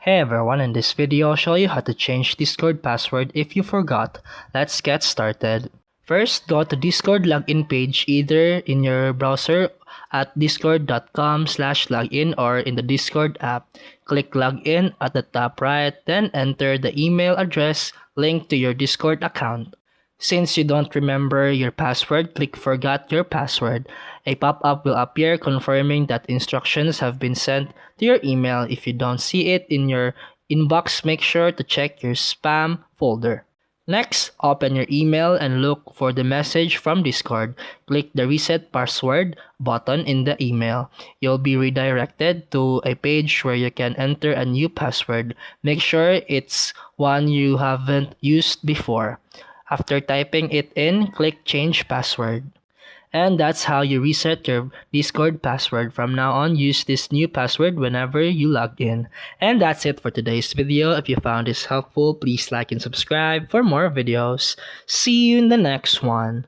Hey everyone, in this video I'll show you how to change Discord password if you forgot. Let's get started. First, go to Discord login page either in your browser at discord.com/login or in the Discord app. Click login at the top right, then enter the email address linked to your Discord account. Since you don't remember your password, click Forgot Your Password. A pop-up will appear confirming that instructions have been sent to your email. If you don't see it in your inbox, make sure to check your spam folder. Next, open your email and look for the message from Discord. Click the Reset Password button in the email. You'll be redirected to a page where you can enter a new password. Make sure it's one you haven't used before. After typing it in, click Change Password. And that's how you reset your Discord password. From now on, use this new password whenever you log in. And that's it for today's video. If you found this helpful, please like and subscribe for more videos. See you in the next one.